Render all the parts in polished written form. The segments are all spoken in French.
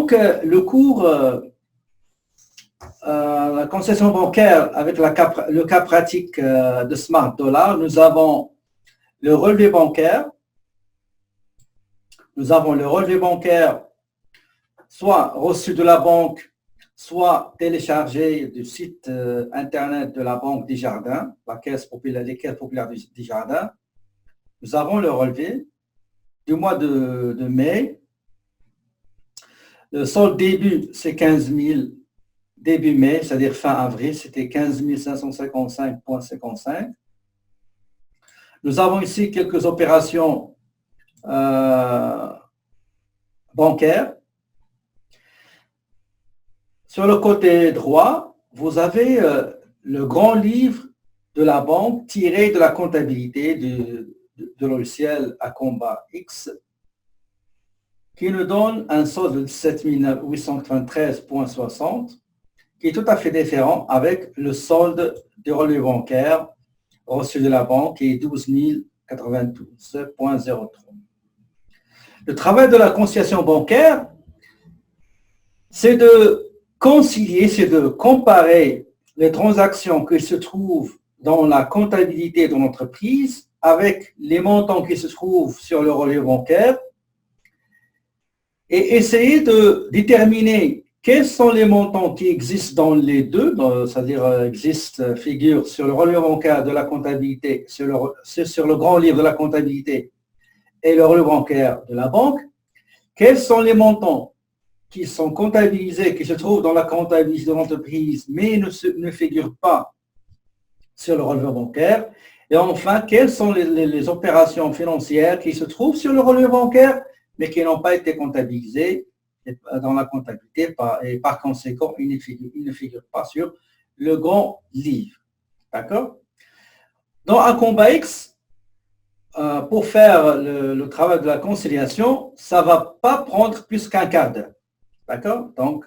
Donc, le cours, la concession bancaire avec le cas pratique de Smart Dollar, nous avons le relevé bancaire. Nous avons le relevé bancaire soit reçu de la banque, soit téléchargé du site internet de la Banque Desjardins, les caisses populaires du Desjardins. Nous avons le relevé du mois de mai. Le solde début, c'est 15 000. Début mai, c'est-à-dire fin avril, c'était 15 555,55. Nous avons ici quelques opérations bancaires. Sur le côté droit, vous avez le grand livre de la banque tiré de la comptabilité de logiciel Acomba X qui nous donne un solde de 17 893,60 qui est tout à fait différent avec le solde du relevé bancaire reçu de la banque qui est 12 092,03. Le travail de la conciliation bancaire, c'est de concilier, c'est de comparer les transactions qui se trouvent dans la comptabilité de l'entreprise avec les montants qui se trouvent sur le relevé bancaire et essayer de déterminer quels sont les montants qui existent dans les deux, c'est-à-dire figurent sur le relevé bancaire de la comptabilité, sur le grand livre de la comptabilité et le relevé bancaire de la banque, quels sont les montants qui sont comptabilisés, qui se trouvent dans la comptabilité de l'entreprise, mais ne figurent pas sur le relevé bancaire. Et enfin, quelles sont les opérations financières qui se trouvent sur le relevé bancaire, mais qui n'ont pas été comptabilisées dans la comptabilité, et par conséquent, ils ne figurent pas sur le grand livre. D'accord? Dans Acomba X, pour faire le travail de la conciliation, ça ne va pas prendre plus qu'un quart d'heure. D'accord? Donc,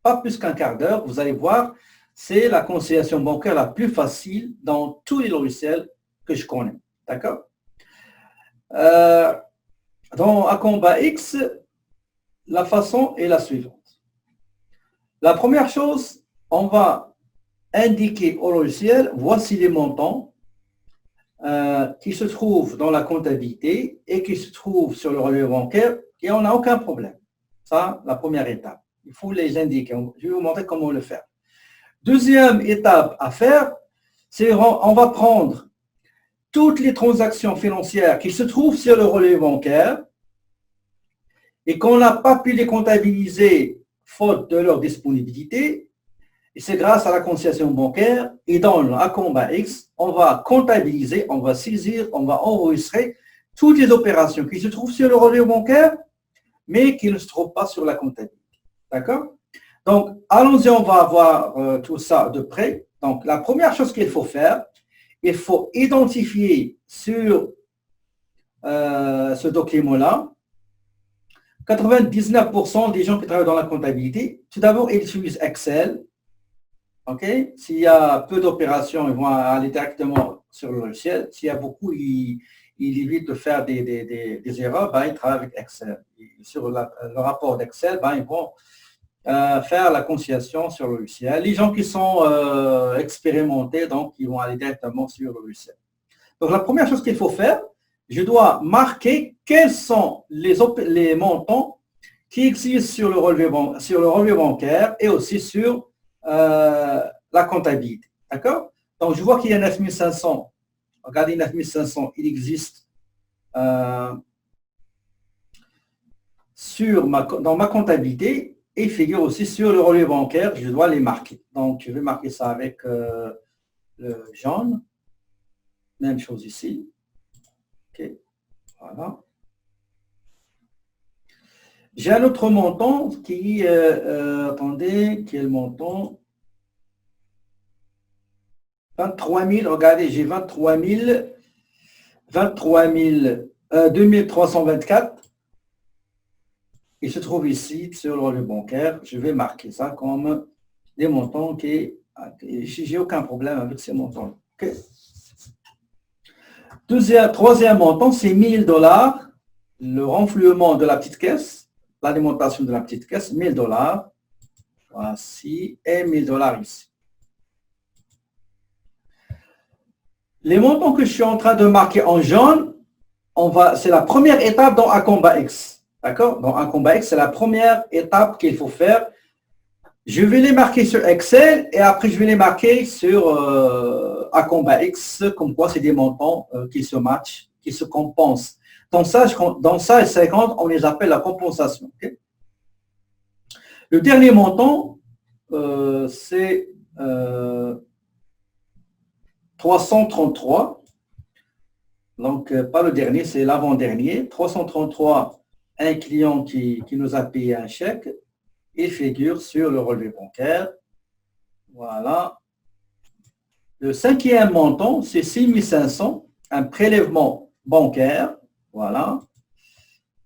pas plus qu'un quart d'heure, vous allez voir, c'est la conciliation bancaire la plus facile dans tous les logiciels que je connais. D'accord? Dans Acomba X, la façon est la suivante. La première chose, on va indiquer au logiciel, voici les montants qui se trouvent dans la comptabilité et qui se trouvent sur le relevé bancaire et on n'a aucun problème. Ça, la première étape. Il faut les indiquer. Je vais vous montrer comment le faire. Deuxième étape à faire, c'est on va prendre toutes les transactions financières qui se trouvent sur le relevé bancaire et qu'on n'a pas pu les comptabiliser faute de leur disponibilité. Et c'est grâce à la conciliation bancaire et dans l'Acomba X, on va comptabiliser, on va saisir, on va enregistrer toutes les opérations qui se trouvent sur le relevé bancaire, mais qui ne se trouvent pas sur la comptabilité. D'accord? Donc, allons-y, on va voir tout ça de près. Donc, la première chose qu'il faut faire, il faut identifier sur ce document-là 99% des gens qui travaillent dans la comptabilité, tout d'abord, ils utilisent Excel. OK? S'il y a peu d'opérations, ils vont aller directement sur le logiciel. S'il y a beaucoup, ils évitent de faire des erreurs, ils travaillent avec Excel. Et sur le rapport d'Excel, ils vont faire la conciliation sur le logiciel. Les gens qui sont expérimentés, donc, ils vont aller directement sur le logiciel. Donc, la première chose qu'il faut faire, je dois marquer quels sont les montants qui existent sur le relevé bancaire et aussi sur la comptabilité. D'accord? Donc, je vois qu'il y a 9500. Regardez, 9500, il existe dans ma comptabilité et figure aussi sur le relevé bancaire. Je dois les marquer. Donc, je vais marquer ça avec le jaune. Même chose ici. OK. Voilà. J'ai un autre montant qui, attendez, qui est le montant 23 000, regardez, j'ai 2324. Il se trouve ici sur le relevé bancaire. Je vais marquer ça comme des montants qui, j'ai aucun problème avec ces montants. Okay. Troisième montant, c'est $1000, le renflouement de la petite caisse. l'alimentation de la petite caisse, 1000 $. Voici, et 1000 $ ici. Les montants que je suis en train de marquer en jaune, c'est la première étape dans Acomba X. D'accord? Dans Acomba X, c'est la première étape qu'il faut faire. Je vais les marquer sur Excel et après je vais les marquer sur Acomba X, comme quoi c'est des montants qui se matchent, qui se compensent. Dans Sage 50, on les appelle la compensation. Okay? Le dernier montant, c'est 333. Donc, pas le dernier, c'est l'avant-dernier. 333, un client qui nous a payé un chèque. Il figure sur le relevé bancaire. Voilà. Le cinquième montant, c'est 6500, un prélèvement bancaire. Voilà.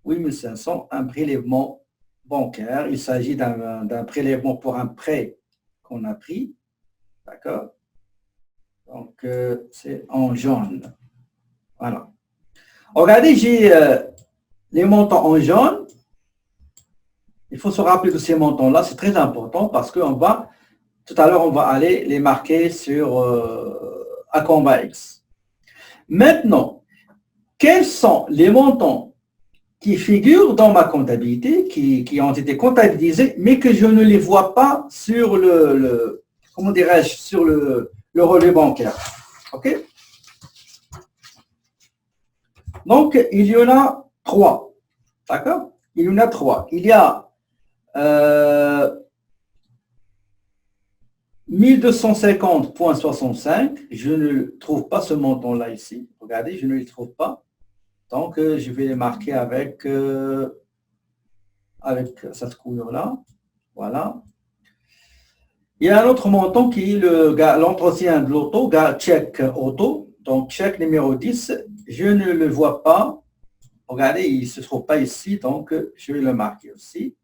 8500, un prélèvement bancaire. Il s'agit d'un prélèvement pour un prêt qu'on a pris. D'accord? Donc, c'est en jaune. Voilà. Regardez, j'ai les montants en jaune. Il faut se rappeler de ces montants-là, c'est très important parce que tout à l'heure, on va aller les marquer sur Acomba X. Maintenant, quels sont les montants qui figurent dans ma comptabilité, qui ont été comptabilisés, mais que je ne les vois pas sur comment dirais-je, sur le relevé bancaire. OK? Donc, il y en a 3. D'accord? Il y en a 3. Il y a 1250,65. Je ne trouve pas ce montant-là ici. Regardez, je ne le trouve pas. Donc, je vais les marquer avec cette couleur-là. Voilà. Il y a un autre montant qui est l'entretien de l'auto, chèque auto. Donc, chèque numéro 10, je ne le vois pas. Regardez, il ne se trouve pas ici, donc je vais le marquer aussi.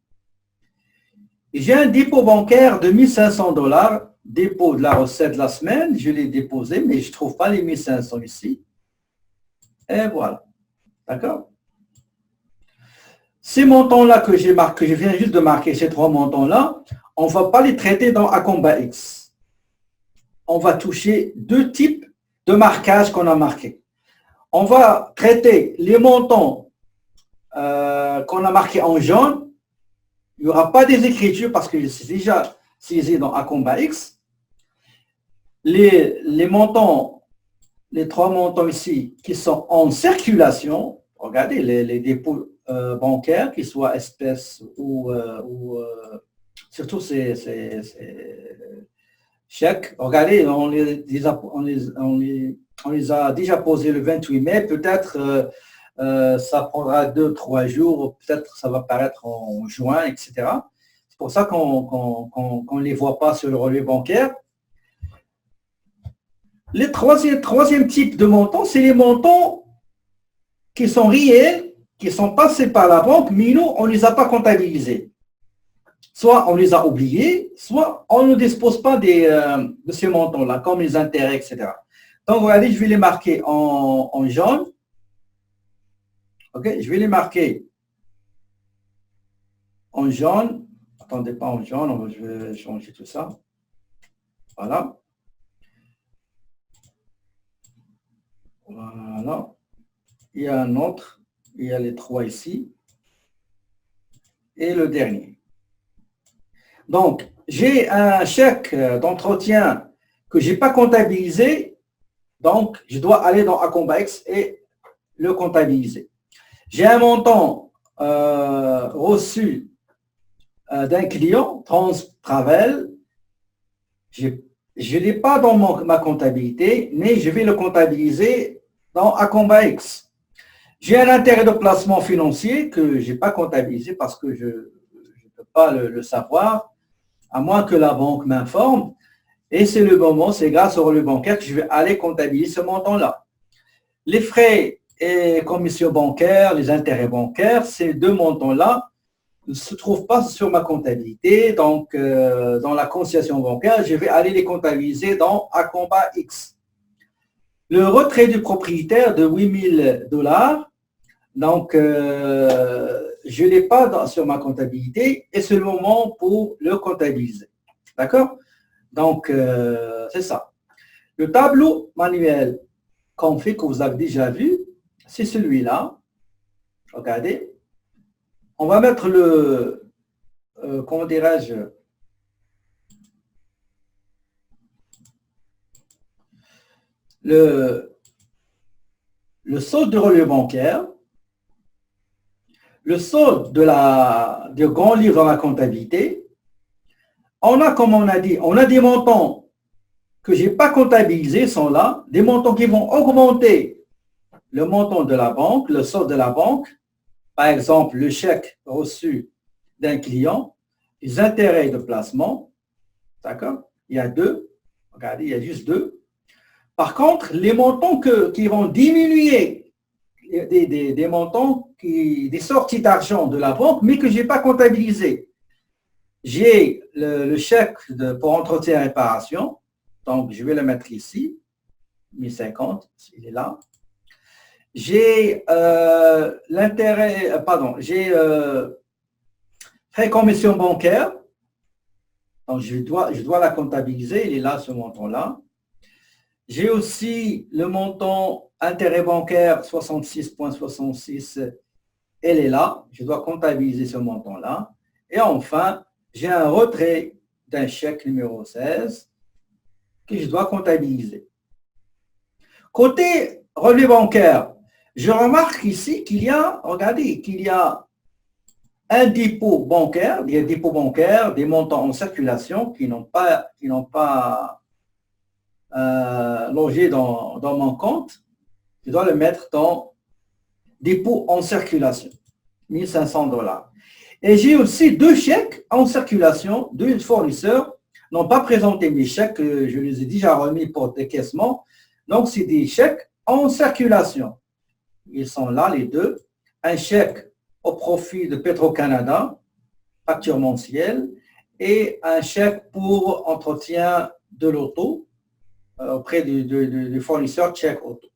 J'ai un dépôt bancaire de 1500 $, dépôt de la recette de la semaine. Je l'ai déposé, mais je ne trouve pas les 1500 ici. Et voilà. D'accord? Ces montants-là que j'ai marqué, je viens juste de marquer ces 3 montants-là, on ne va pas les traiter dans Acomba X. On va toucher 2 types de marquage qu'on a marqués. On va traiter les montants qu'on a marqués en jaune. Il n'y aura pas des écritures parce que c'est déjà saisi dans Acomba X. Les montants, les 3 montants ici qui sont en circulation, regardez les dépôts bancaires, qu'ils soient espèces ou surtout ces chèques. Regardez, on les a déjà posés le 28 mai. Peut-être ça prendra 2-3 jours, peut-être ça va paraître en juin, etc. C'est pour ça qu'on ne les voit pas sur le relevé bancaire. Le troisième type de montant, c'est les montants qui sont réels, qui sont passés par la banque, mais nous, on ne les a pas comptabilisés. Soit on les a oubliés, soit on ne dispose pas de ces montants-là, comme les intérêts, etc. Donc, regardez, je vais les marquer en jaune. OK, je vais les marquer en jaune. Attendez, pas en jaune, je vais changer tout ça. Voilà. Voilà. Il y a un autre. Il y a les 3 ici. Et le dernier. Donc, j'ai un chèque d'entretien que je n'ai pas comptabilisé. Donc, je dois aller dans Acomba X et le comptabiliser. J'ai un montant reçu d'un client, Trans-Travel. Je ne l'ai pas dans ma comptabilité, mais je vais le comptabiliser dans Acomba X. J'ai un intérêt de placement financier que je n'ai pas comptabilisé parce que je ne peux pas le savoir, à moins que la banque m'informe. Et c'est le moment, c'est grâce au relevé bancaire que je vais aller comptabiliser ce montant-là. Les frais et commissions bancaires, les intérêts bancaires, ces 2 montants-là ne se trouvent pas sur ma comptabilité. Donc, dans la conciliation bancaire, je vais aller les comptabiliser dans Acomba X. Le retrait du propriétaire de 8000 $. Donc, je je ne l'ai pas sur ma comptabilité et c'est le moment pour le comptabiliser. D'accord? Donc, c'est ça. Le tableau manuel qu'on fait, que vous avez déjà vu, c'est celui-là. Regardez. On va mettre le, comment dirais-je, le solde de relevé bancaire, le solde de grand livre dans la comptabilité. On a, comme on a dit, on a des montants que je n'ai pas comptabilisés, sont là, des montants qui vont augmenter le montant de la banque, le solde de la banque, par exemple le chèque reçu d'un client, les intérêts de placement, d'accord? Il y a deux, regardez, il y a juste deux. Par contre, les montants qui vont diminuer, des montants, des sorties d'argent de la banque, mais que je n'ai pas comptabilisé. J'ai le chèque pour entretien et réparation, donc je vais le mettre ici, 1050, il est là. J'ai l'intérêt, pardon, j'ai frais commission bancaire, donc je dois la comptabiliser, il est là, ce montant-là. J'ai aussi le montant intérêt bancaire 66,66, elle est là, je dois comptabiliser ce montant-là. Et enfin, j'ai un retrait d'un chèque numéro 16 que je dois comptabiliser. Côté relevé bancaire, je remarque ici qu'il y a, regardez, qu'il y a un dépôt bancaire, des dépôts bancaires, des montants en circulation qui n'ont pas logé dans mon compte. Je dois le mettre dans dépôt en circulation, 1500 $. Et j'ai aussi deux chèques en circulation, deux fournisseurs n'ont pas présenté mes chèques, je les ai déjà remis pour décaissement. Donc, c'est des chèques en circulation. Ils sont là, les deux. Un chèque au profit de Petro-Canada, facture mensuelle, et un chèque pour entretien de l'auto auprès du fournisseur chèque auto.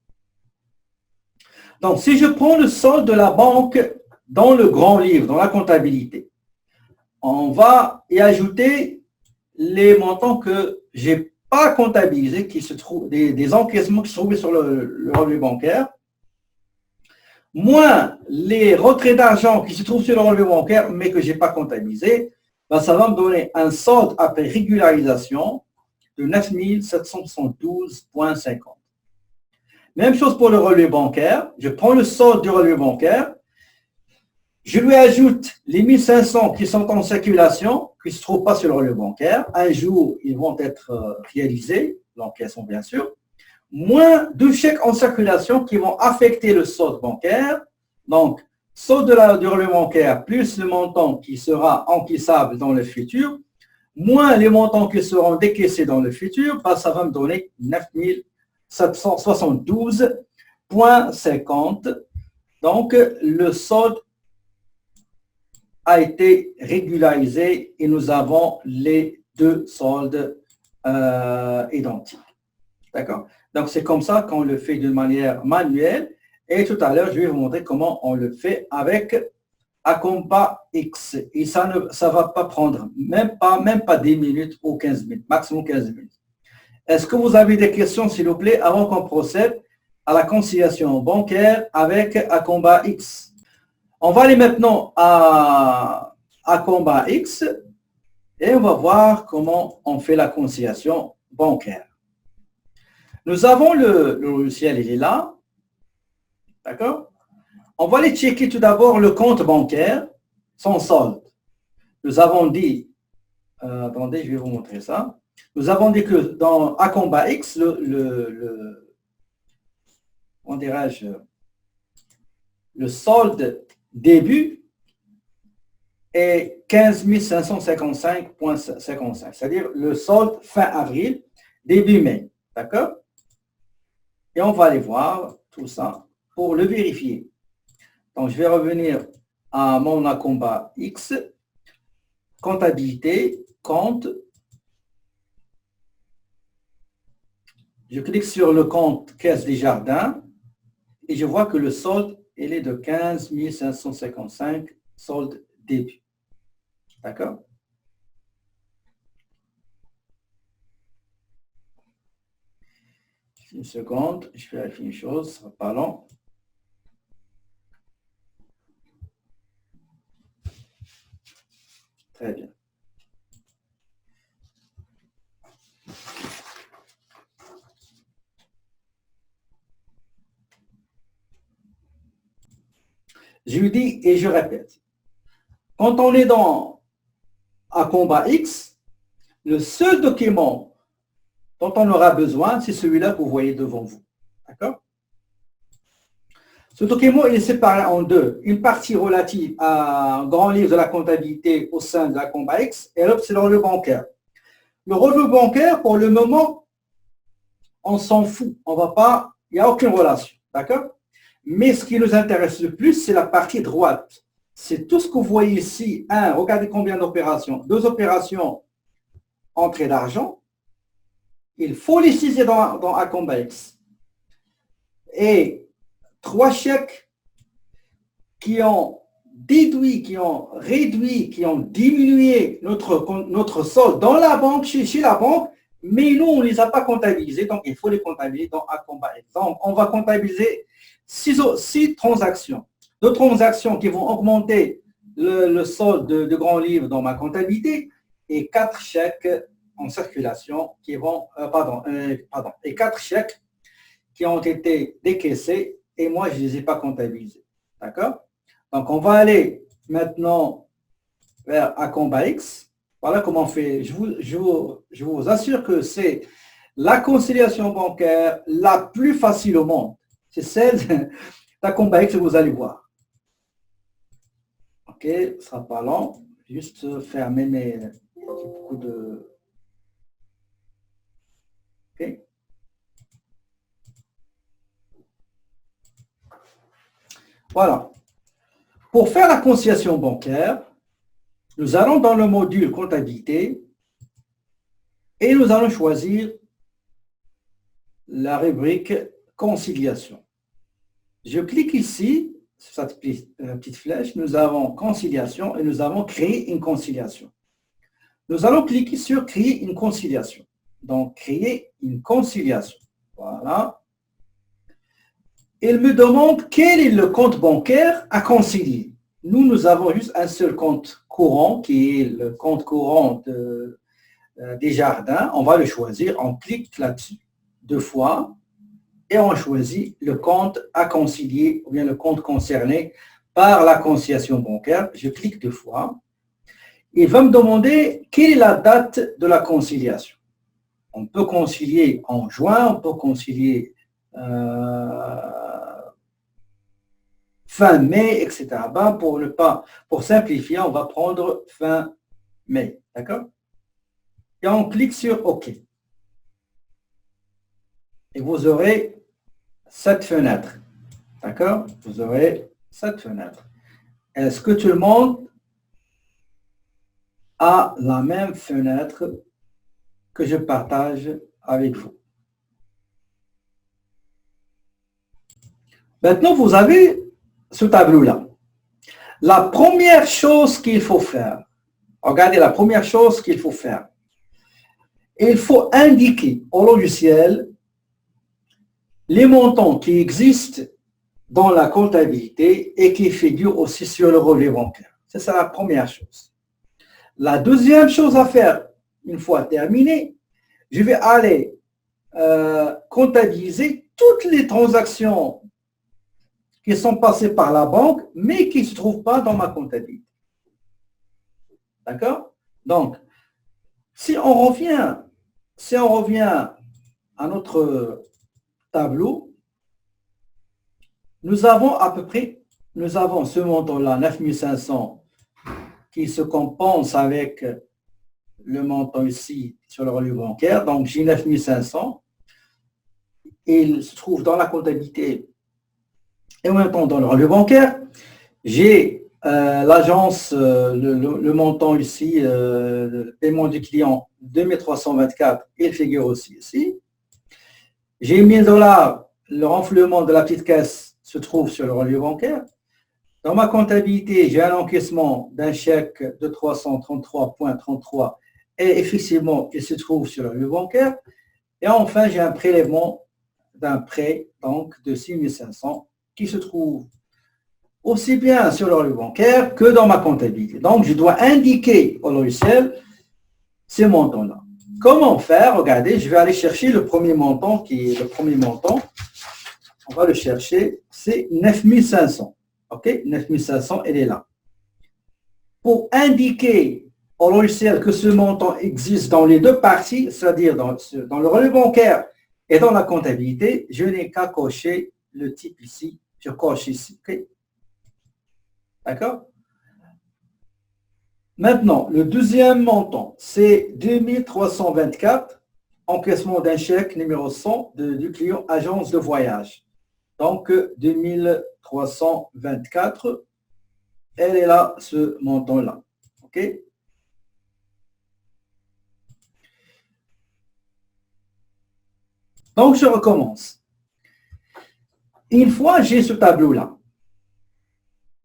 Donc, si je prends le solde de la banque dans le grand livre, dans la comptabilité, on va y ajouter les montants que je n'ai pas comptabilisés, qui se trouvent, des encaissements qui se trouvent sur le relevé bancaire, moins les retraits d'argent qui se trouvent sur le relevé bancaire, mais que je n'ai pas comptabilisé, ben ça va me donner un solde après régularisation de 9 772,50. Même chose pour le relevé bancaire. Je prends le solde du relevé bancaire, je lui ajoute les 1500 qui sont en circulation, qui ne se trouvent pas sur le relevé bancaire. Un jour, ils vont être réalisés, l'encaissement bien sûr, moins deux chèques en circulation qui vont affecter le solde bancaire. Donc, solde du relevé bancaire plus le montant qui sera encaissable dans le futur, moins les montants qui seront décaissés dans le futur, ben, ça va me donner 9 772,50. Donc, le solde a été régularisé et nous avons les deux soldes identiques. D'accord? Donc, c'est comme ça qu'on le fait d'une manière manuelle. Et tout à l'heure, je vais vous montrer comment on le fait avec Acomba X. Et ça ne va pas prendre même pas 10 minutes ou 15 minutes, maximum 15 minutes. Est-ce que vous avez des questions, s'il vous plaît, avant qu'on procède à la conciliation bancaire avec Acomba X? On va aller maintenant à Acomba X et on va voir comment on fait la conciliation bancaire. Nous avons le logiciel, il est là. D'accord? On va aller checker tout d'abord le compte bancaire, son solde. Nous avons dit, attendez, je vais vous montrer ça. Nous avons dit que dans Acomba X, on dirait-je, le solde début est 15 555,55, c'est-à-dire le solde fin avril, début mai. D'accord? Et on va aller voir tout ça pour le vérifier. Donc, je vais revenir à mon Acomba X, comptabilité, compte. Je clique sur le compte Caisse des Jardins et je vois que le solde il est de 15 555,55. solde début. D'accord? Une seconde, je vérifie une chose, ce sera pas long. Très bien. Je lui dis et je répète. Quand on est à combat X, le seul document dont on aura besoin, c'est celui-là que vous voyez devant vous. D'accord? Ce document il est séparé en deux. Une partie relative à un grand livre de la comptabilité au sein de la combat X et l'autre, c'est le relevé bancaire. Le relevé bancaire, pour le moment, on s'en fout. On va pas, il n'y a aucune relation. D'accord? Mais ce qui nous intéresse le plus, c'est la partie droite. C'est tout ce que vous voyez ici. Regardez combien d'opérations. 2 opérations entrée d'argent. Il faut les saisir dans Acombax. Et 3 chèques qui ont déduit, qui ont réduit, qui ont diminué notre solde dans la banque, chez la banque, mais nous, on ne les a pas comptabilisés, donc il faut les comptabiliser dans Acombax. Donc, on va comptabiliser 6 transactions. 2 transactions qui vont augmenter le solde de grands livres dans ma comptabilité et 4 chèques en circulation qui vont, et 4 chèques qui ont été décaissés et moi, je ne les ai pas comptabilisés. D'accord? Donc, on va aller maintenant vers Acombax. Voilà comment on fait. Je vous assure que c'est la conciliation bancaire la plus facile au monde. C'est celle d'Acombax que vous allez voir. Ok, ce ne sera pas long. Juste fermer mes beaucoup de... Ok. Voilà. Pour faire la conciliation bancaire, nous allons dans le module comptabilité et nous allons choisir la rubrique conciliation. Je clique ici, sur cette petite flèche, nous avons conciliation et nous avons créé une conciliation. Nous allons cliquer sur créer une conciliation. Donc, créer une conciliation. Voilà. Il me demande quel est le compte bancaire à concilier. Nous avons juste un seul compte courant qui est le compte courant des jardins. On va le choisir, on clique là-dessus 2 fois et on choisit le compte à concilier ou bien le compte concerné par la conciliation bancaire. Je clique 2 fois. Il va me demander quelle est la date de la conciliation. On peut concilier en juin, on peut concilier fin mai, etc. Ben, pour simplifier, on va prendre fin mai. D'accord? Et on clique sur OK. Et vous aurez cette fenêtre. D'accord? Vous aurez cette fenêtre. Est-ce que tout le monde a la même fenêtre que je partage avec vous? Maintenant, vous avez ce tableau-là. La première chose qu'il faut faire, regardez la première chose qu'il faut faire, il faut indiquer au logiciel les montants qui existent dans la comptabilité et qui figurent aussi sur le relevé bancaire. C'est ça la première chose. La deuxième chose à faire, une fois terminé, je vais aller comptabiliser toutes les transactions qui sont passées par la banque, mais qui ne se trouvent pas dans ma comptabilité. D'accord? Donc, si on revient à notre tableau, nous avons ce montant-là, 9500, qui se compense avec le montant ici sur le relevé bancaire. Donc, j'ai 9500. Et il se trouve dans la comptabilité et en même temps dans le relevé bancaire. J'ai l'agence, le montant ici, le paiement du client, 2324, il figure aussi ici. J'ai $1000, le renflouement de la petite caisse se trouve sur le relevé bancaire. Dans ma comptabilité, j'ai un encaissement d'un chèque de 333,33 et effectivement, il se trouve sur le relevé bancaire. Et enfin, j'ai un prélèvement d'un prêt donc de 6 500 qui se trouve aussi bien sur le relevé bancaire que dans ma comptabilité. Donc, je dois indiquer au logiciel ces montants-là. Comment faire? Regardez, je vais aller chercher le premier montant qui est le premier montant. On va le chercher, c'est 9 500. OK? 9 500, elle est là. Pour indiquer au logiciel que ce montant existe dans les deux parties, c'est-à-dire dans le relevé bancaire et dans la comptabilité, je n'ai qu'à cocher le type ici. Je coche ici. OK? D'accord? Maintenant, le deuxième montant, c'est 2324, encaissement d'un chèque numéro 100 du client agence de voyage. Donc, 2324, elle est là, ce montant-là. OK? Donc, je recommence. Une fois j'ai ce tableau-là,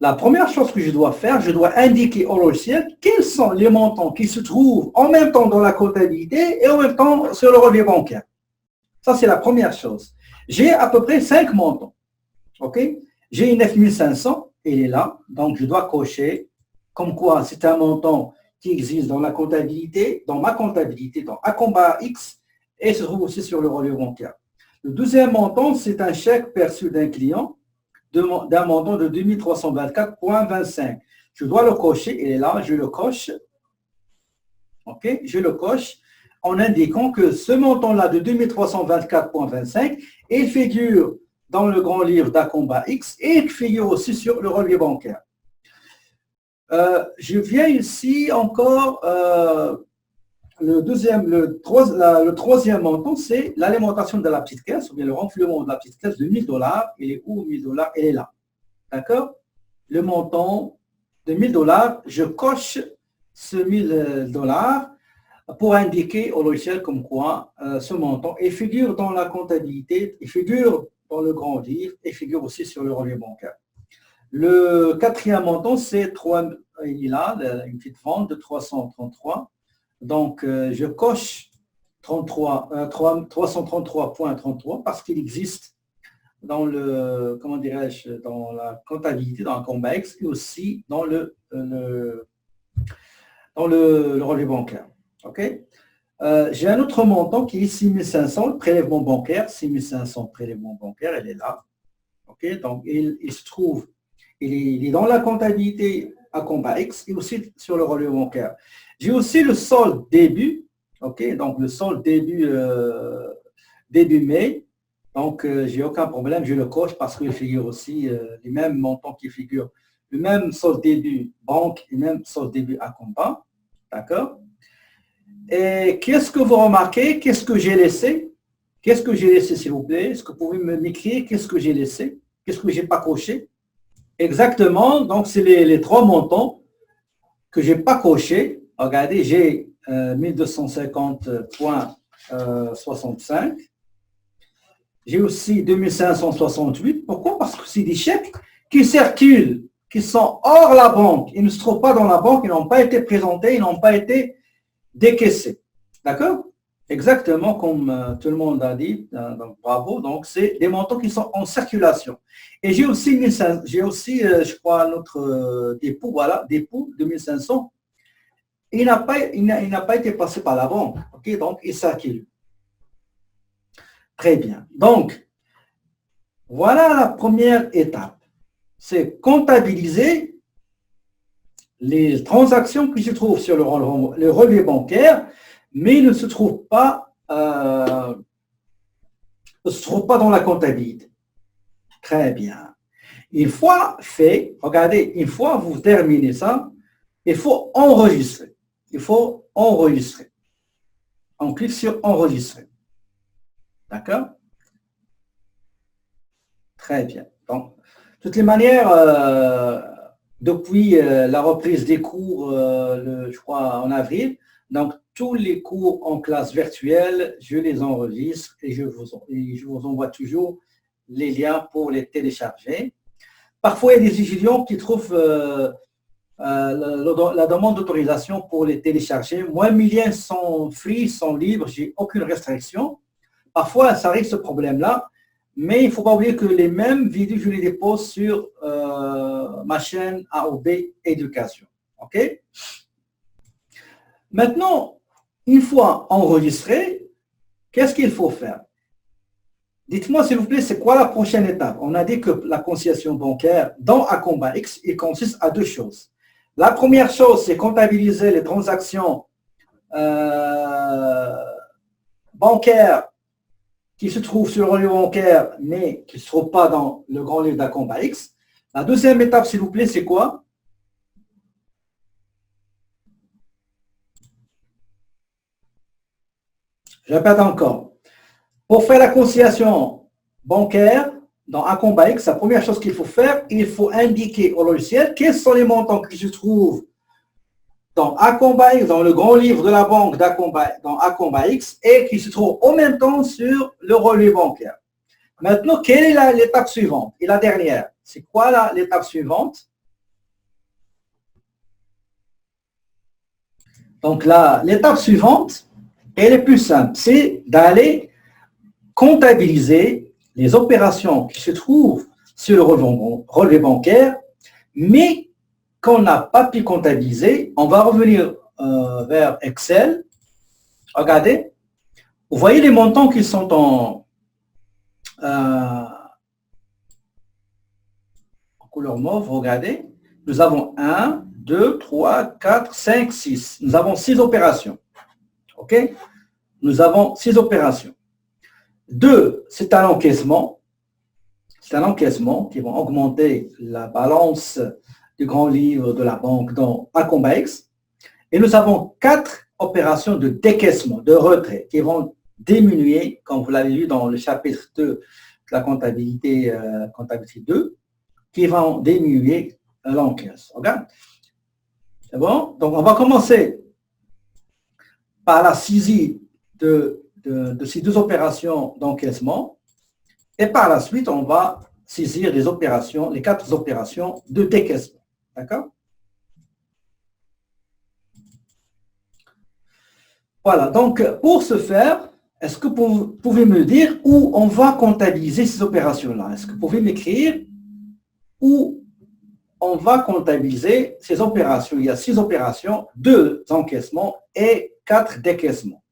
la première chose que je dois faire, je dois indiquer au logiciel quels sont les montants qui se trouvent en même temps dans la comptabilité et en même temps sur le relevé bancaire. Ça, c'est la première chose. J'ai à peu près 5 montants. OK? J'ai 9 500, il est là. Donc, je dois cocher comme quoi c'est un montant qui existe dans la comptabilité, dans ma comptabilité, dans Acomba X, et se trouve aussi sur le relevé bancaire. Le deuxième montant, c'est un chèque perçu d'un client d'un montant de 2324,25. Je dois le cocher, il est là, je le coche. OK? Je le coche en indiquant que ce montant-là de 2324,25, il figure dans le grand livre d'Acomba X et il figure aussi sur le relevé bancaire. Je viens ici encore, le troisième montant, c'est l'alimentation de la petite caisse, ou bien le renflouement de la petite caisse de 1000 $. Il est où 1000 $? Il est là. D'accord? Le montant de 1000 $, je coche ce 1000 $ pour indiquer au logiciel comme quoi ce montant, il figure dans la comptabilité, il figure dans le grand livre et figure aussi sur le relevé bancaire. Le quatrième montant, c'est il est là, une petite vente de 333. Donc, je coche 333,33 parce qu'il existe dans le, comment dirais-je, dans la comptabilité, dans Acomba X et aussi dans le relevé bancaire. OK? J'ai un autre montant qui est 6 500, le prélèvement bancaire, 6 500 prélèvement bancaire, elle est là. OK? Donc, il se trouve, il est dans la comptabilité Acomba X et aussi sur le relevé bancaire. J'ai aussi le solde début, OK? Donc, le solde début mai. Donc, j'ai aucun problème, je le coche parce qu'il figure aussi les mêmes montants qui figurent, le même solde début banque et même solde début Acomba. D'accord? Et qu'est-ce que vous remarquez? Qu'est-ce que j'ai laissé? Qu'est-ce que j'ai laissé, s'il vous plaît? Est-ce que vous pouvez m'écrire qu'est-ce que j'ai laissé? Qu'est-ce que je n'ai pas coché? Exactement, donc c'est les trois montants que je n'ai pas coché. Regardez, j'ai 1250,65. J'ai aussi 2568. Pourquoi? Parce que c'est des chèques qui circulent, qui sont hors la banque. Ils ne se trouvent pas dans la banque, ils n'ont pas été présentés, ils n'ont pas été décaissés. D'accord? Exactement comme tout le monde a dit. Donc, bravo. Donc, c'est des montants qui sont en circulation. Et j'ai aussi, je crois, notre dépôt, voilà, dépôt de 1500. Il n'a pas été passé par la banque. OK? Donc, il circule. Très bien. Donc, voilà la première étape. C'est comptabiliser les transactions qui se trouvent sur le relevé bancaire, mais ne se trouvent pas dans la comptabilité. Très bien. Une fois fait, regardez, une fois vous terminez ça, il faut enregistrer. Il faut enregistrer. On clique sur enregistrer. D'accord? Très bien. Donc, de toutes les manières, depuis la reprise des cours, je crois, en avril, donc tous les cours en classe virtuelle, je les enregistre et je vous envoie toujours les liens pour les télécharger. Parfois, il y a des étudiants qui trouvent la demande d'autorisation pour les télécharger. Moi, mes liens sont free, sont libres, j'ai aucune restriction. Parfois, ça arrive ce problème-là, mais il ne faut pas oublier que les mêmes vidéos, je les dépose sur ma chaîne AOB Éducation. OK? Maintenant, une fois enregistré, qu'est-ce qu'il faut faire? Dites-moi, s'il vous plaît, c'est quoi la prochaine étape? On a dit que la conciliation bancaire dans Acomba X, il consiste à deux choses. La première chose, c'est comptabiliser les transactions bancaires qui se trouvent sur le relevé bancaire, mais qui ne se trouvent pas dans le grand livre d'Acomba X. La deuxième étape, s'il vous plaît, c'est quoi? Je répète encore. Pour faire la conciliation bancaire dans Acomba X, la première chose qu'il faut faire, il faut indiquer au logiciel quels sont les montants qui se trouvent dans Acomba X, dans le grand livre de la banque dans Acomba X, et qui se trouvent en même temps sur le relevé bancaire. Maintenant, quelle est l'étape suivante? Et la dernière, c'est quoi l'étape suivante? Donc là, l'étape suivante, elle est plus simple, c'est d'aller comptabiliser les opérations qui se trouvent sur le relevé bancaire, mais qu'on n'a pas pu comptabiliser. On va revenir vers Excel. Regardez, vous voyez les montants qui sont en couleur mauve. Regardez, nous avons 1, 2, 3, 4, 5, 6. Nous avons 6 opérations. OK? Nous avons 6 opérations. 2, c'est un encaissement. C'est un encaissement qui va augmenter la balance du grand livre de la banque dans Acomba X. Et nous avons 4 opérations de décaissement, de retrait, qui vont diminuer, comme vous l'avez vu dans le chapitre 2 de la comptabilité, comptabilité 2, qui vont diminuer l'encaisse. Okay? C'est bon? Donc, on va commencer par la saisie de ces 2 opérations d'encaissement. Et par la suite, on va saisir les 4 opérations de décaissement. D'accord? Voilà, donc pour ce faire, est-ce que vous pouvez me dire où on va comptabiliser ces opérations-là? Est-ce que vous pouvez m'écrire où on va comptabiliser ces opérations? Il y a 6 opérations, 2 encaissements et 4 décaissements.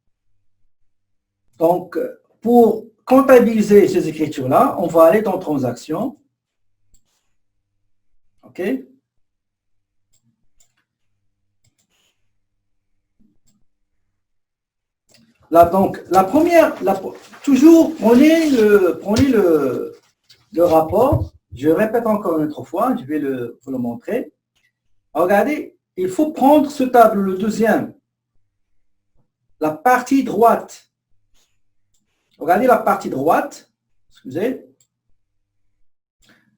Donc, pour comptabiliser ces écritures-là, on va aller dans Transactions. OK? Là, donc, la première, toujours, prenez le rapport. Je répète encore une autre fois, je vais vous le montrer. Regardez, il faut prendre ce tableau, le deuxième, la partie droite. Regardez la partie droite, excusez.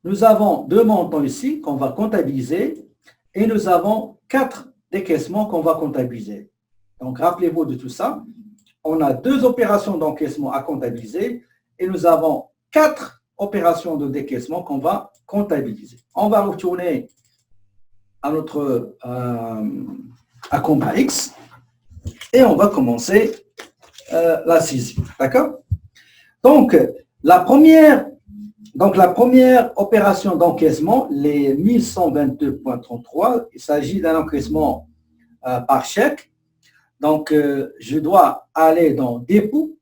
Nous avons 2 montants ici qu'on va comptabiliser et nous avons 4 décaissements qu'on va comptabiliser. Donc, rappelez-vous de tout ça. On a 2 opérations d'encaissement à comptabiliser et nous avons 4 opérations de décaissement qu'on va comptabiliser. On va retourner à notre Acomba X et on va commencer la saisie. D'accord? Donc, la première opération d'encaissement, les 1122.33, il s'agit d'un encaissement par chèque. Donc, je dois aller dans dépôt.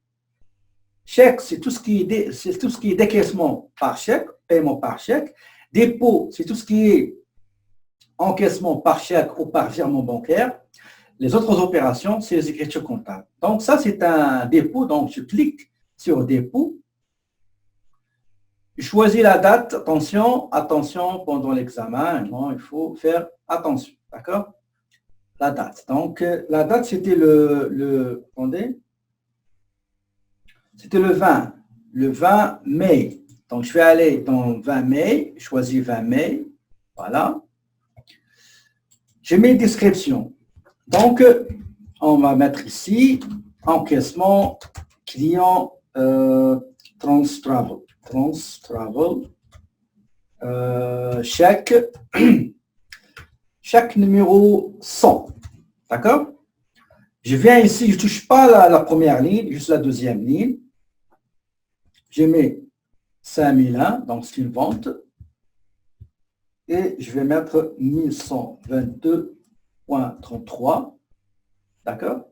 Chèque, c'est tout ce qui est décaissement par chèque, paiement par chèque. Dépôt, c'est tout ce qui est encaissement par chèque ou par virement bancaire. Les autres opérations, c'est les écritures comptables. Donc, ça, c'est un dépôt. Donc, je clique sur dépôt. Je choisis la date. Attention, pendant l'examen, il faut faire attention. D'accord? La date. Donc, la date, c'était attendez, c'était le 20 mai. Donc, je vais aller dans 20 mai, je choisis 20 mai, voilà. Je mets description. Donc, on va mettre ici, encaissement, client, Trans Travel, chèque, chèque numéro 100. D'accord? Je viens ici, je ne touche pas la première ligne, juste la deuxième ligne. Je mets 5001, donc c'est une vente. Et je vais mettre 1122.33. D'accord?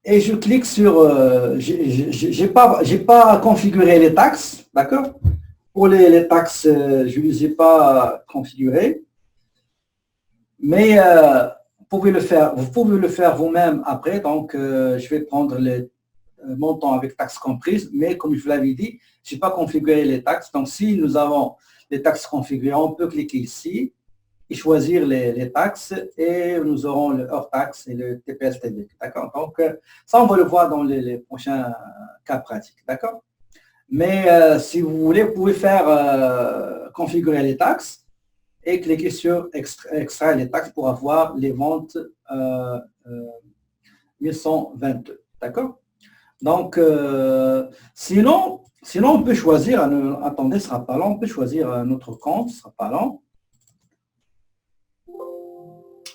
Et je clique sur... j'ai pas configuré les taxes. D'accord? Pour les taxes, je ne les ai pas configurées. Mais vous pouvez le faire vous-même après. Donc, je vais prendre les montants avec taxes comprises. Mais comme je vous l'avais dit, je n'ai pas configuré les taxes. Donc, si nous avons les taxes configurées, on peut cliquer ici et choisir les taxes et nous aurons le hors taxe et le TPS-TVQ. D'accord? Donc, ça, on va le voir dans les prochains cas pratiques. D'accord? Mais si vous voulez, vous pouvez faire configurer les taxes et cliquer sur extraire les taxes pour avoir les ventes 1122. D'accord? Donc, sinon, on peut choisir, attendez, ce ne sera pas long, on peut choisir un autre compte, ce ne sera pas long.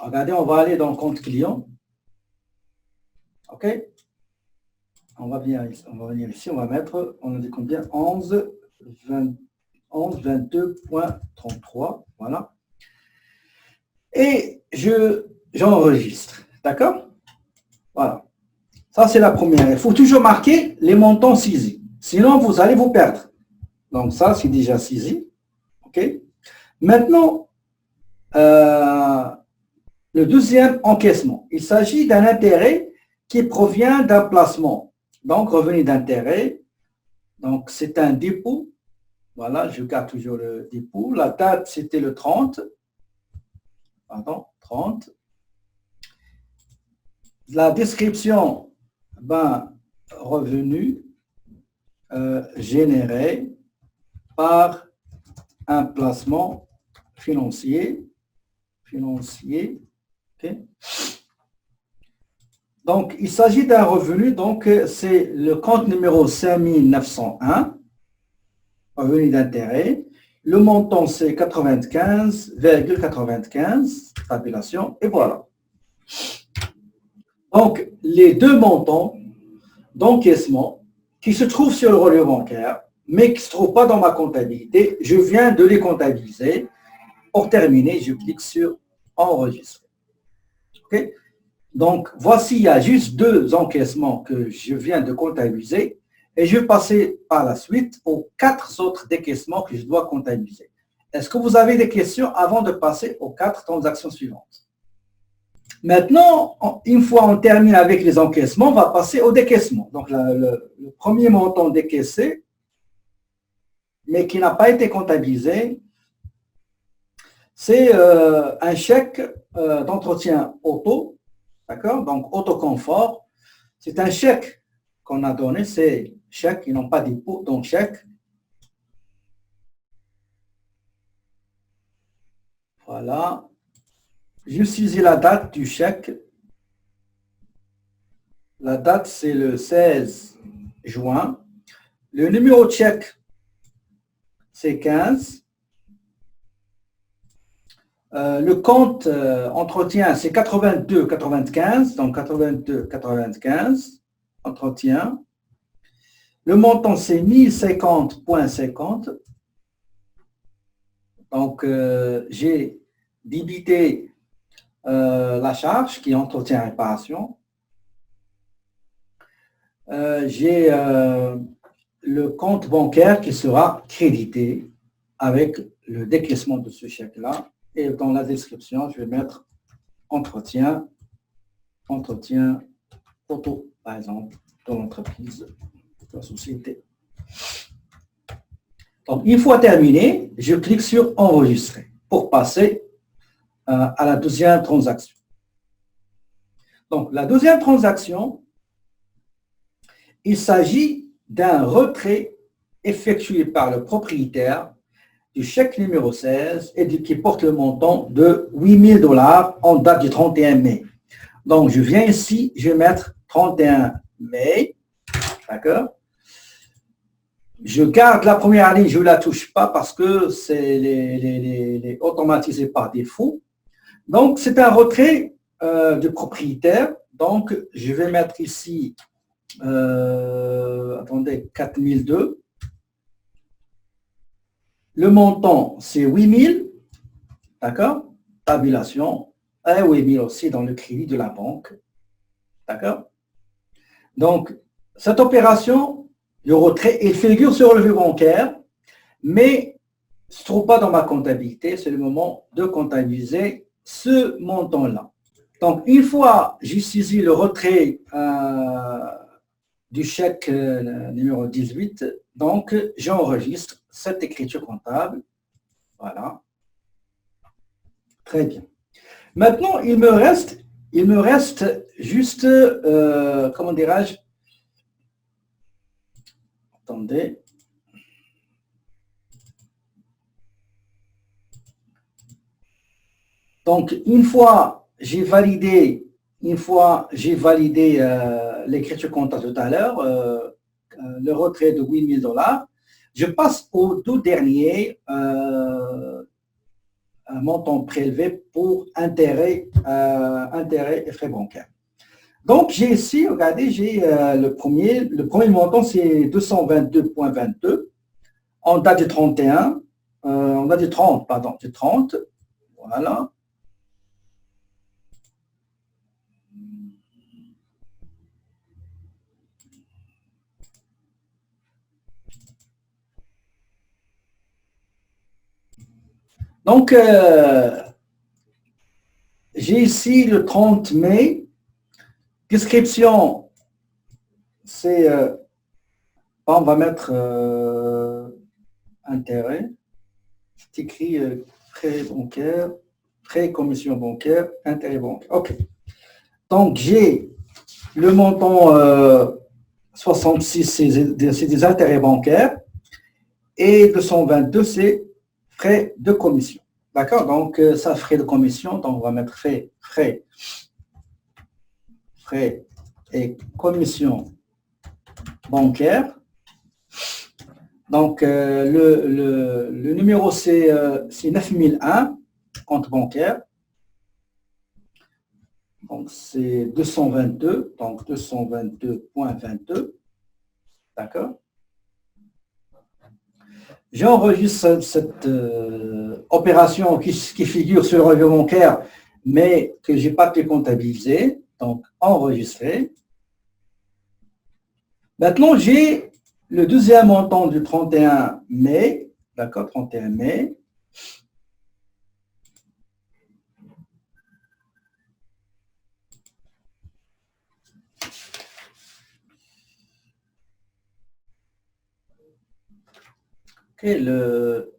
Regardez, on va aller dans le compte client. OK? On va venir ici, on va mettre, on a dit combien? 1122.33. Voilà. Et j'enregistre. D'accord? Voilà. Ça, c'est la première. Il faut toujours marquer les montants saisis. Sinon, vous allez vous perdre. Donc, ça, c'est déjà saisi. OK? Maintenant, le deuxième encaissement. Il s'agit d'un intérêt qui provient d'un placement. Donc, revenu d'intérêt. Donc, c'est un dépôt. Voilà, je garde toujours le dépôt. La date, c'était le 30. Pardon, 30. La description, revenu généré par un placement financier. Okay. Donc, il s'agit d'un revenu, donc c'est le compte numéro 5901, revenu d'intérêt. Le montant, c'est 95,95, tabulation, et voilà. Donc, les deux montants d'encaissement qui se trouvent sur le relevé bancaire, mais qui ne se trouvent pas dans ma comptabilité, je viens de les comptabiliser. Pour terminer, je clique sur enregistrer. Okay? Donc, voici, il y a juste deux encaissements que je viens de comptabiliser et je vais passer par la suite aux 4 autres décaissements que je dois comptabiliser. Est-ce que vous avez des questions avant de passer aux 4 transactions suivantes? Maintenant, une fois on termine avec les encaissements, on va passer au décaissement. Donc, le premier montant décaissé, mais qui n'a pas été comptabilisé, c'est un chèque d'entretien auto. D'accord? Donc, autoconfort, c'est un chèque qu'on a donné, c'est chèque, ils n'ont pas de dépôt, donc chèque. Voilà. Je saisis la date du chèque. La date, c'est le 16 juin. Le numéro de chèque, c'est 15. Le compte entretien, c'est 82,95, donc 82,95, entretien. Le montant, c'est 1050,50. Donc, j'ai débité la charge qui est entretien et réparation. J'ai le compte bancaire qui sera crédité avec le décaissement de ce chèque-là. Et dans la description, je vais mettre entretien auto, par exemple, de l'entreprise, de la société. Donc, une fois terminé, je clique sur enregistrer pour passer à la deuxième transaction. Donc, la deuxième transaction, il s'agit d'un retrait effectué par le propriétaire du chèque numéro 16 et qui porte le montant de 8 000 $ en date du 31 mai. Donc, je viens ici, je vais mettre 31 mai, d'accord? Je garde la première ligne, je ne la touche pas parce que c'est automatisé par défaut. Donc, c'est un retrait du propriétaire. Donc, je vais mettre ici, attendez, 4002. Le montant, c'est 8000. D'accord? Tabulation. Et 8000 aussi dans le crédit de la banque. D'accord? Donc, cette opération, le retrait, il figure sur le relevé bancaire, mais ne se trouve pas dans ma comptabilité. C'est le moment de comptabiliser ce montant-là. Donc, une fois j'ai saisi le retrait du chèque numéro 18, donc j'enregistre cette écriture comptable. Voilà. Très bien. Maintenant, il me reste juste, comment dirais-je, attendez. Donc, une fois j'ai validé l'écriture comptable tout à l'heure, le retrait de 8000 $, je passe au tout dernier montant prélevé pour intérêt et frais bancaires. Donc, j'ai ici, regardez, j'ai le premier montant, c'est 222,22 en date du 31, en date du 30, pardon, du 30, voilà. Donc, j'ai ici le 30 mai, description, c'est, on va mettre intérêt, c'est écrit frais bancaires, frais commission bancaire, intérêt bancaire. OK. Donc, j'ai le montant 66, c'est des intérêts bancaires, et 222, c'est frais de commission. D'accord? Donc, ça, frais de commission, donc on va mettre frais et commission bancaire. Donc, le numéro, c'est 9001, compte bancaire. Donc, c'est 222, donc 222,22. D'accord? J'enregistre cette opération qui figure sur le relevé bancaire, mais que je n'ai pas pu comptabiliser. Donc, enregistrer. Maintenant, j'ai le deuxième montant du 31 mai. D'accord, 31 mai. Okay, le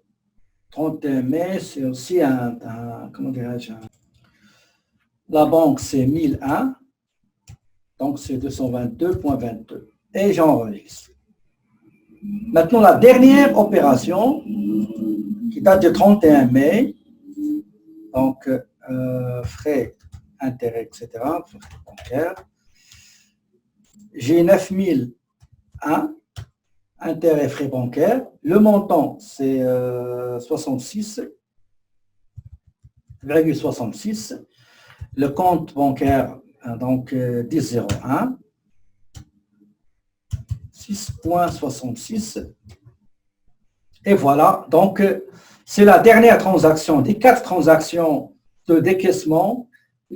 31 mai, c'est aussi comment dirais-je, la banque, c'est 1001, donc c'est 222,22. Et j'enregistre. Maintenant, la dernière opération, qui date du 31 mai, donc frais, intérêts, etc., frais bancaires. J'ai 9001, intérêts, frais bancaires. Le montant, c'est 66,66. Le compte bancaire, donc 1001, 6,66. Et voilà, donc c'est la dernière transaction des 4 transactions de décaissement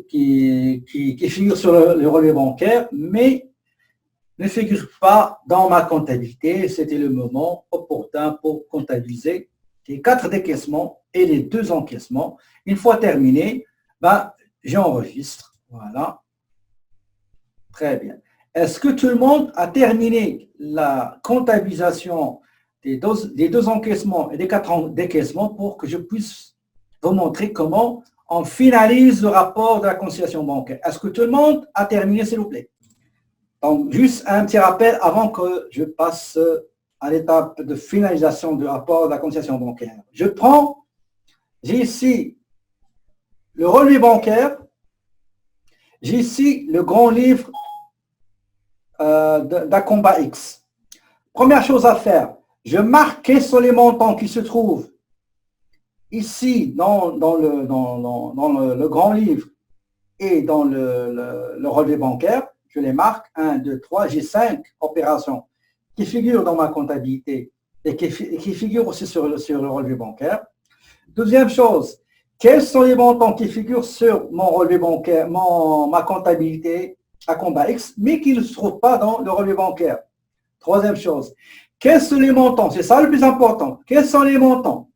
qui figurent sur le relevé bancaire, mais ne figurent pas dans ma comptabilité. C'était le moment opportun pour comptabiliser les 4 décaissements et les 2 encaissements. Une fois terminé, j'enregistre. Voilà. Très bien. Est-ce que tout le monde a terminé la comptabilisation des deux encaissements et des 4 décaissements pour que je puisse vous montrer comment on finalise le rapport de la conciliation bancaire? Est-ce que tout le monde a terminé, s'il vous plaît? Donc, juste un petit rappel avant que je passe à l'étape de finalisation du rapport de la conciliation bancaire. J'ai ici le relevé bancaire, j'ai ici le grand livre d'Acomba X. Première chose à faire, Je marque quels sont les montants qui se trouvent ici dans le grand livre et dans le relevé bancaire. Je les marque, 1, 2, 3, j'ai 5 opérations qui figurent dans ma comptabilité et qui figurent aussi sur le relevé bancaire. Deuxième chose, quels sont les montants qui figurent sur mon relevé bancaire, ma comptabilité à Comba X, mais qui ne se trouvent pas dans le relevé bancaire. Troisième chose, quels sont les montants, c'est ça le plus important, quels sont les montants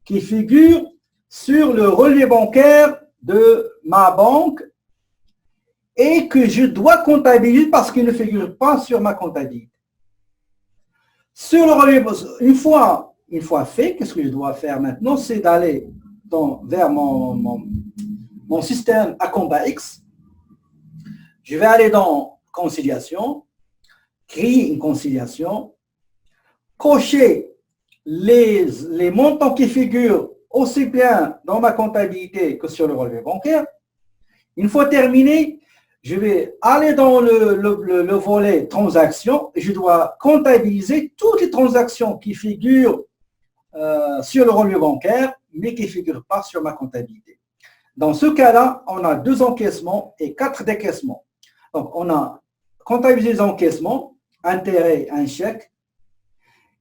qui figurent sur le relevé bancaire de ma banque et que je dois comptabiliser parce qu'ils ne figurent pas sur ma comptabilité. Sur le relevé, une fois fait, qu'est-ce que je dois faire maintenant? C'est d'aller vers mon système à Comba X. Je vais aller dans conciliation, créer une conciliation, cocher les montants qui figurent aussi bien dans ma comptabilité que sur le relevé bancaire. Une fois terminé, je vais aller dans le volet transactions et je dois comptabiliser toutes les transactions qui figurent sur le relevé bancaire, mais qui ne figurent pas sur ma comptabilité. Dans ce cas-là, on a 2 encaissements et 4 décaissements. Donc, on a comptabilisé les encaissements, intérêts, un chèque,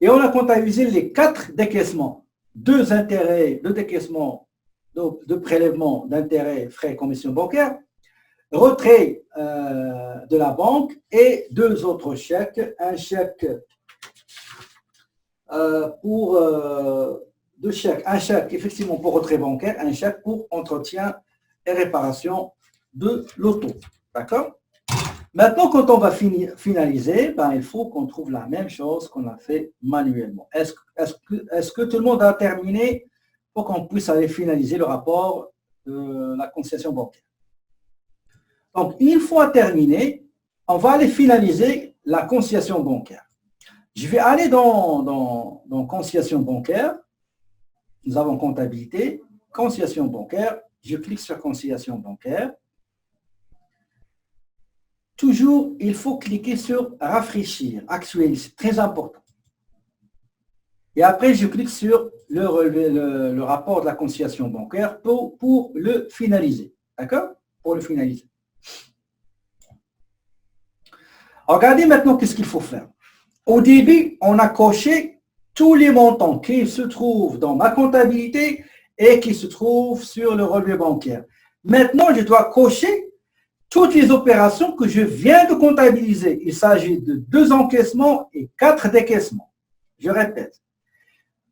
et on a comptabilisé les 4 décaissements. 2 intérêts, 2 décaissements de prélèvement d'intérêts, frais, commissions bancaires, retrait de la banque et 2 autres chèques, un chèque un chèque effectivement pour retrait bancaire, un chèque pour entretien et réparation de l'auto. D'accord? Maintenant, quand on va finaliser, il faut qu'on trouve la même chose qu'on a fait manuellement. Est-ce que tout le monde a terminé pour qu'on puisse aller finaliser le rapport de la conciliation bancaire? Donc, une fois terminé, on va aller finaliser la conciliation bancaire. Je vais aller dans conciliation bancaire. Nous avons comptabilité, conciliation bancaire. Je clique sur conciliation bancaire. Toujours, il faut cliquer sur rafraîchir, actualiser, très important. Et après, je clique sur le rapport de la conciliation bancaire pour le finaliser. D'accord? Pour le finaliser. Regardez maintenant qu'est-ce qu'il faut faire. Au début, on a coché tous les montants qui se trouvent dans ma comptabilité et qui se trouvent sur le relevé bancaire. Maintenant, je dois cocher toutes les opérations que je viens de comptabiliser. Il s'agit de 2 encaissements et 4 décaissements. Je répète.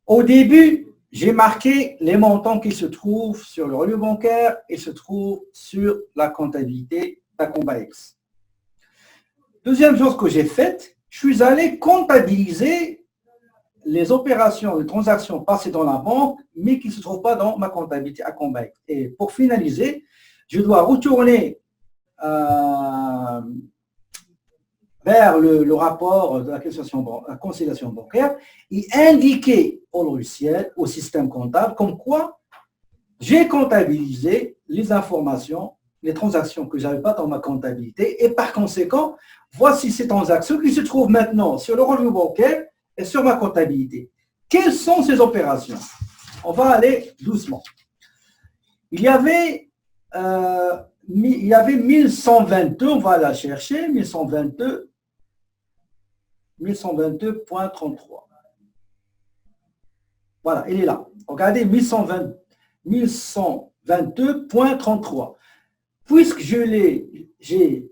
Au début, j'ai marqué les montants qui se trouvent sur le relevé bancaire et se trouvent sur la comptabilité d'Acomba X. Deuxième chose que j'ai faite, je suis allé comptabiliser les opérations, les transactions passées dans la banque, mais qui ne se trouvent pas dans ma comptabilité Acomba X. Et pour finaliser, je dois retourner vers le rapport de la conciliation bancaire et indiquer au logiciel, au système comptable, comme quoi j'ai comptabilisé les informations, les transactions que je n'avais pas dans ma comptabilité et par conséquent, voici ces transactions qui se trouvent maintenant sur le relevé bancaire et sur ma comptabilité. Quelles sont ces opérations? On va aller doucement. Il y avait 1122, on va la chercher, 1122.33. Voilà, il est là. Regardez, 1122.33. Puisque j'ai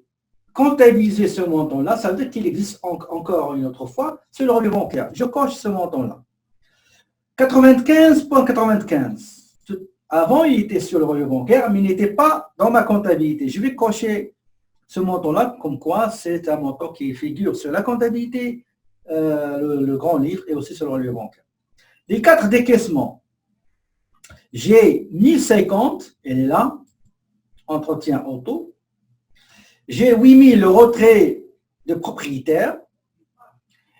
comptabilisé ce montant-là, ça veut dire qu'il existe encore une autre fois sur le relevé bancaire. Je coche ce montant-là. 95.95. Avant, il était sur le relevé bancaire, mais il n'était pas dans ma comptabilité. Je vais cocher ce montant-là, comme quoi c'est un montant qui figure sur la comptabilité, le grand livre et aussi sur le relevé bancaire. Les 4 décaissements. J'ai 1050, elle est là, entretien auto. J'ai 8000, le retrait de propriétaire.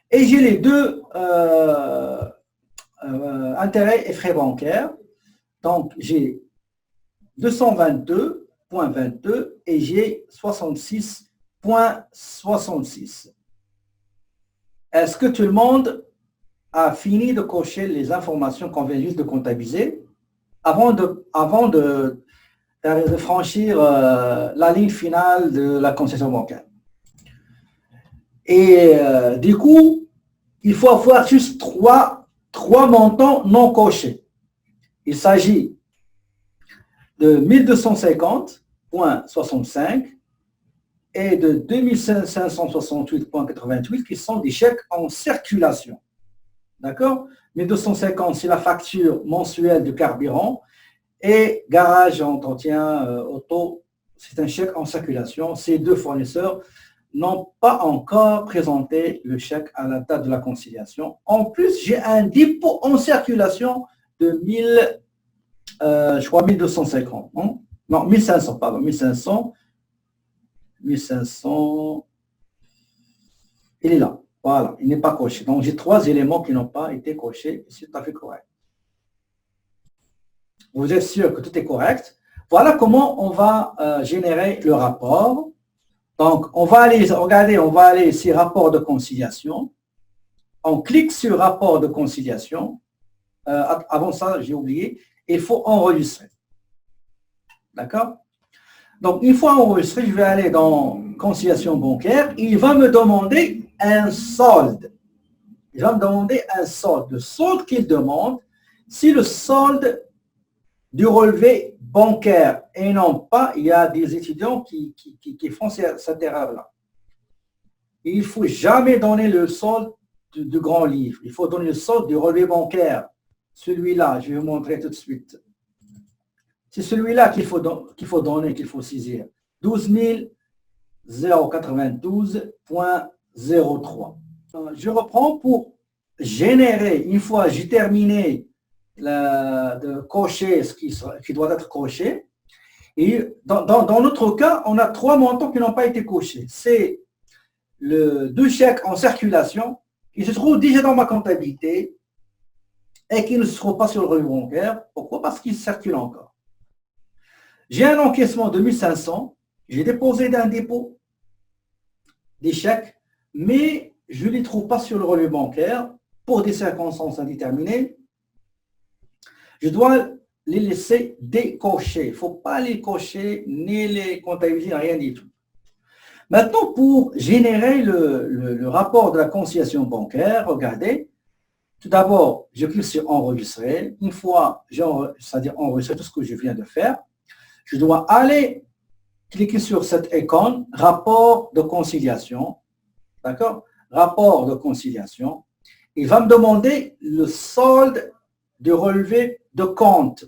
Et j'ai les 2 intérêts et frais bancaires. Donc, j'ai 222.22 et j'ai 66.66. Est-ce que tout le monde a fini de cocher les informations qu'on vient juste de comptabiliser avant de franchir la ligne finale de la concession bancaire. Et du coup, il faut avoir juste trois montants non cochés. Il s'agit de 1250,65 et de 2568,88 qui sont des chèques en circulation. D'accord? 1250, c'est la facture mensuelle de carburant et garage, entretien, auto, c'est un chèque en circulation. Ces deux fournisseurs n'ont pas encore présenté le chèque à la date de la conciliation. En plus, j'ai un dépôt en circulation de 1250. Non, 1500, pardon, 1500. 1500. Il est là. Voilà, il n'est pas coché. Donc, j'ai trois éléments qui n'ont pas été cochés. C'est tout à fait correct. Vous êtes sûr que tout est correct. Voilà comment on va générer le rapport. Donc, on va aller, regardez, on va aller ici, rapport de conciliation. On clique sur rapport de conciliation. Avant ça, j'ai oublié. Il faut enregistrer. D'accord? Donc, une fois enregistré, je vais aller dans conciliation bancaire. Il va me demander un solde. Il va me demander un solde. Le solde qu'il demande, c'est le solde du relevé bancaire. Et non pas, il y a des étudiants qui font cette erreur-là. Il ne faut jamais donner le solde du grand livre. Il faut donner le solde du relevé bancaire. Celui-là, je vais vous montrer tout de suite. C'est celui-là qu'il faut donner, qu'il faut saisir. 12 092,03. Je reprends pour générer, une fois j'ai terminé de cocher ce qui doit être coché. Et dans notre cas, on a trois montants qui n'ont pas été cochés. C'est deux chèques en circulation qui se trouvent déjà dans ma comptabilité et qui ne se trouvent pas sur le relevé bancaire. Pourquoi? Parce qu'ils circulent encore. J'ai un encaissement de 1500, j'ai déposé d'un dépôt des chèques, mais je ne les trouve pas sur le relevé bancaire pour des circonstances indéterminées. Je dois les laisser décocher. Il ne faut pas les cocher ni les comptabiliser, rien du tout. Maintenant, pour générer le rapport de la conciliation bancaire, regardez, tout d'abord, je clique sur enregistrer. Une fois, c'est-à-dire enregistrer tout ce que je viens de faire, je dois aller cliquer sur cette icône, rapport de conciliation. D'accord? Rapport de conciliation. Il va me demander le solde du relevé de compte.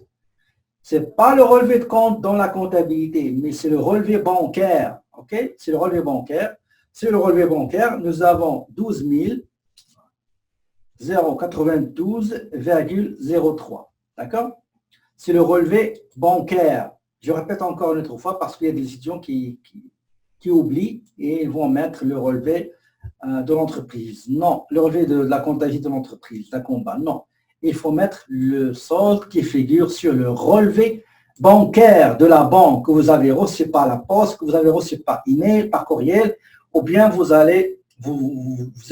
Ce n'est pas le relevé de compte dans la comptabilité, mais c'est le relevé bancaire. OK? C'est le relevé bancaire. C'est le relevé bancaire. Nous avons 12 092,03. D'accord? C'est le relevé bancaire. Je répète encore une autre fois parce qu'il y a des étudiants qui oublient et ils vont mettre le relevé de l'entreprise. Non, le relevé de la comptabilité de l'entreprise, la combat. Non, il faut mettre le solde qui figure sur le relevé bancaire de la banque que vous avez reçu par la poste, que vous avez reçu par email, par courriel, ou bien vous êtes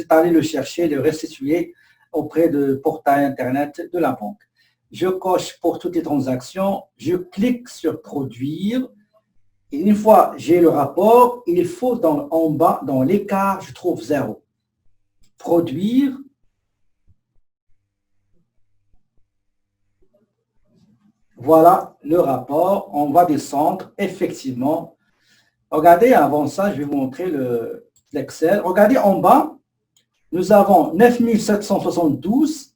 allé le chercher, le restituer auprès de portail Internet de la banque. Je coche pour toutes les transactions, je clique sur produire. Et une fois j'ai le rapport, il faut en bas, dans l'écart, je trouve 0. Produire. Voilà le rapport. On va descendre, effectivement. Regardez, avant ça, je vais vous montrer l'Excel. Regardez en bas, nous avons 9772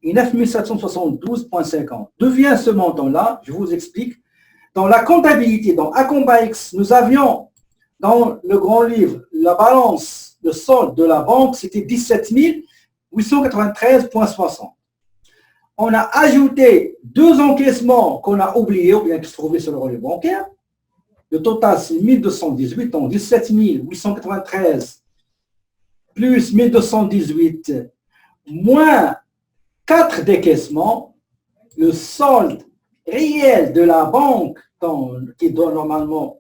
et 9772,50. D'où vient ce montant-là? Je vous explique. Dans la comptabilité, dans Acomba X, nous avions dans le grand livre, la balance, le solde de la banque, c'était 17 893,60. On a ajouté deux encaissements qu'on a oubliés ou bien qui se trouvaient sur le relevé bancaire. Le total, c'est 1218, donc 17 893 plus 1218 moins 4 décaissements, le solde réel de la banque qui doit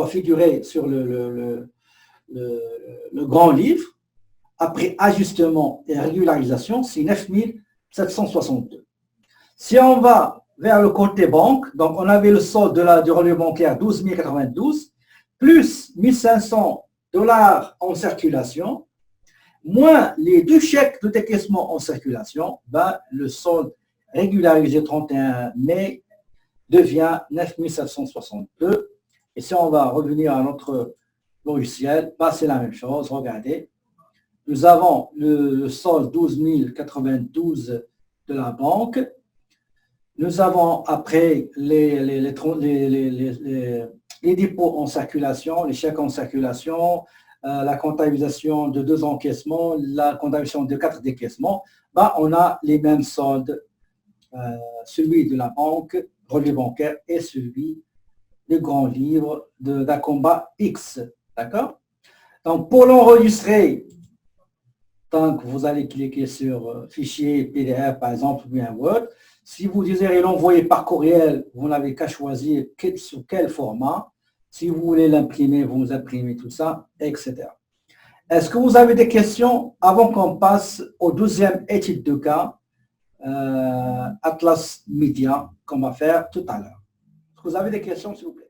figurer sur le grand livre, après ajustement et régularisation, c'est 9762. Si on va vers le côté banque, donc on avait le solde du relevé bancaire 12 092, plus 1500 $ en circulation, moins les 2 chèques de décaissement en circulation, ben, le solde régularisé 31 mai devient 9762. Et si on va revenir à notre logiciel, ben, c'est la même chose. Regardez, nous avons le solde 12 092 de la banque. Nous avons après les dépôts en circulation, les chèques en circulation, la comptabilisation de 2 encaissements, la comptabilisation de 4 décaissements. Ben, on a les mêmes soldes, celui de la banque, relevé bancaire, et celui du grand livre d'Acomba X. D'accord? Donc, pour l'enregistrer, donc vous allez cliquer sur fichier PDF, par exemple, ou bien Word. Si vous désirez l'envoyer par courriel, vous n'avez qu'à choisir sur quel format. Si vous voulez l'imprimer, vous imprimez tout ça, etc. Est-ce que vous avez des questions avant qu'on passe au 12e étude de cas, Atlas Media, qu'on va faire tout à l'heure? Est-ce que vous avez des questions, s'il vous plaît?